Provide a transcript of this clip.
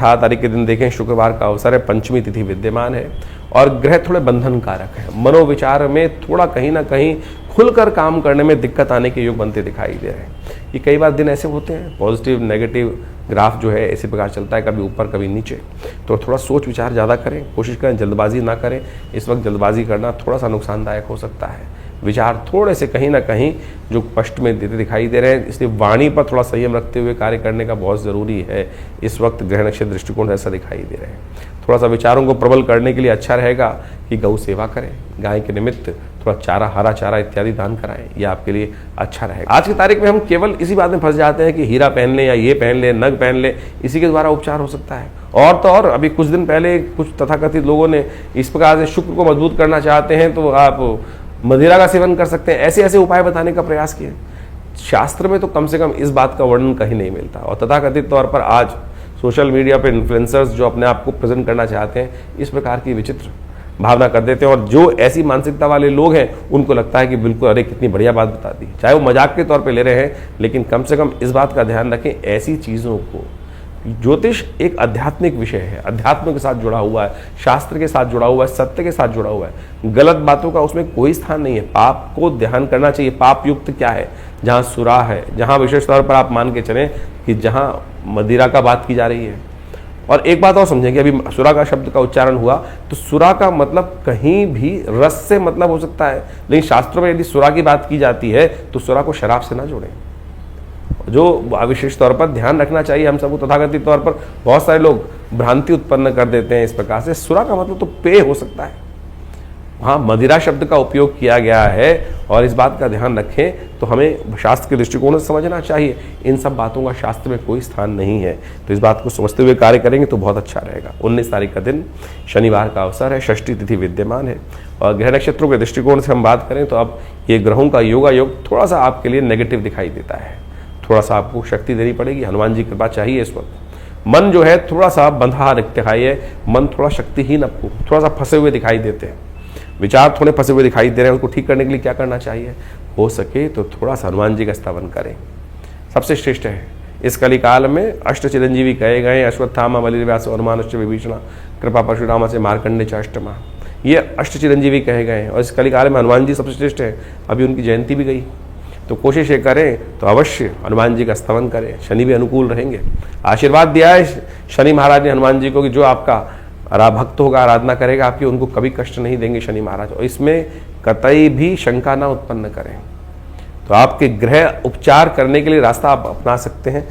18 तारीख के दिन देखें, शुक्रवार का अवसर है, पंचमी तिथि विद्यमान है और ग्रह थोड़े बंधन कारक है। मनोविचार में थोड़ा कहीं ना कहीं खुलकर काम करने में दिक्कत आने के योग बनते दिखाई दे रहे हैं। ये कई बार दिन ऐसे होते हैं, पॉजिटिव नेगेटिव ग्राफ जो है इसी प्रकार चलता है, कभी ऊपर कभी नीचे। तो थोड़ा सोच विचार ज़्यादा करें, कोशिश करें जल्दबाजी ना करें। इस वक्त जल्दबाजी करना थोड़ा सा नुकसानदायक हो सकता है। विचार थोड़े से कहीं ना कहीं जो कष्ट में देते दिखाई दे रहे हैं, इसलिए वाणी पर थोड़ा संयम रखते हुए कार्य करने का बहुत ज़रूरी है। इस वक्त ग्रह नक्षत्र दृष्टिकोण ऐसा दिखाई दे रहे हैं। थोड़ा सा विचारों को प्रबल करने के लिए अच्छा रहेगा कि गौ सेवा करें, गाय के निमित्त थोड़ा चारा, हरा चारा इत्यादि दान कराएं, यह आपके लिए अच्छा रहेगा। आज की तारीख में हम केवल इसी बात में फंस जाते हैं कि हीरा पहन लें या ये पहन लें, नग पहन लें, इसी के द्वारा उपचार हो सकता है। और तो और अभी कुछ दिन पहले कुछ तथाकथित लोगों ने इस प्रकार से शुक्र को मजबूत करना चाहते हैं तो आप मदिरा का सेवन कर सकते हैं, ऐसे ऐसे उपाय बताने का प्रयास किए। शास्त्र में तो कम से कम इस बात का वर्णन कहीं नहीं मिलता। और तथाकथित तौर पर आज सोशल मीडिया पर इन्फ्लुएंसर्स जो अपने आप को प्रेजेंट करना चाहते हैं, इस प्रकार की विचित्र भावना कर देते हैं। और जो ऐसी मानसिकता वाले लोग हैं उनको लगता है कि बिल्कुल अरे कितनी बढ़िया बात बता दी, चाहे वो मजाक के तौर पे ले रहे हैं, लेकिन कम से कम इस बात का ध्यान रखें, ऐसी चीज़ों को, ज्योतिष एक आध्यात्मिक विषय है, अध्यात्म के साथ जुड़ा हुआ है, शास्त्र के साथ जुड़ा हुआ है, सत्य के साथ जुड़ा हुआ है। गलत बातों का उसमें कोई स्थान नहीं है। पाप को ध्यान करना चाहिए। पाप युक्त क्या है? जहाँ सुरा है, जहाँ विशेष तौर पर आप मान के चलें कि जहाँ मदिरा का बात की जा रही है। और एक बात और समझें कि अभी सुरा का शब्द का उच्चारण हुआ तो सुरा का मतलब कहीं भी रस से मतलब हो सकता है, लेकिन शास्त्रों में यदि सुरा की बात की जाती है तो सुरा को शराब से ना जोड़ें। जो विशेष तौर पर ध्यान रखना चाहिए हम सबको। तथाकथित तौर पर बहुत सारे लोग भ्रांति उत्पन्न कर देते हैं इस प्रकार से। सुरा का मतलब तो पेय हो सकता है, वहाँ मदिरा शब्द का उपयोग किया गया है और इस बात का ध्यान रखें तो हमें शास्त्र के दृष्टिकोण से समझना चाहिए। इन सब बातों का शास्त्र में कोई स्थान नहीं है, तो इस बात को समझते हुए कार्य करेंगे तो बहुत अच्छा रहेगा। 19 तारीख का दिन शनिवार का अवसर है, षष्ठी तिथि विद्यमान है और ग्रह नक्षत्रों के दृष्टिकोण से हम बात करें तो अब ये ग्रहों का योगा योग थोड़ा सा आपके लिए नेगेटिव दिखाई देता है। थोड़ा सा आपको शक्ति देनी पड़ेगी, हनुमान जी की कृपा चाहिए इस वक्त। मन जो है थोड़ा सा बंधा दिखाई है, मन थोड़ा शक्तिहीन, आपको थोड़ा सा फंसे हुए दिखाई देते हैं, विचार थोड़े फंसे हुए दिखाई दे रहे हैं। उसको ठीक करने के लिए क्या करना चाहिए? हो सके तो थोड़ा सा हनुमान जी का स्तवन करें, सबसे श्रेष्ठ है। इस कलिकाल में अष्ट चिरंजीवी कहे गए, अश्वत्थामा बलिर्व्यास हनुमानश्च विभीषण कृपा परशुराम से मार्कंडे च अष्टमा, ये अष्ट चिरंजीवी कहे गए हैं और इस कलिकाल में हनुमान जी सबसे श्रेष्ठ है। अभी उनकी जयंती भी गई, तो कोशिश ये करें तो अवश्य हनुमान जी का स्तवन करें, शनि भी अनुकूल रहेंगे। आशीर्वाद दिया है शनि महाराज ने हनुमान जी को कि जो आपका भक्त होगा, आराधना करेगा आपकी, उनको कभी कष्ट नहीं देंगे शनि महाराज। और इसमें कतई भी शंका ना उत्पन्न करें। तो आपके ग्रह उपचार करने के लिए रास्ता आप अपना सकते हैं।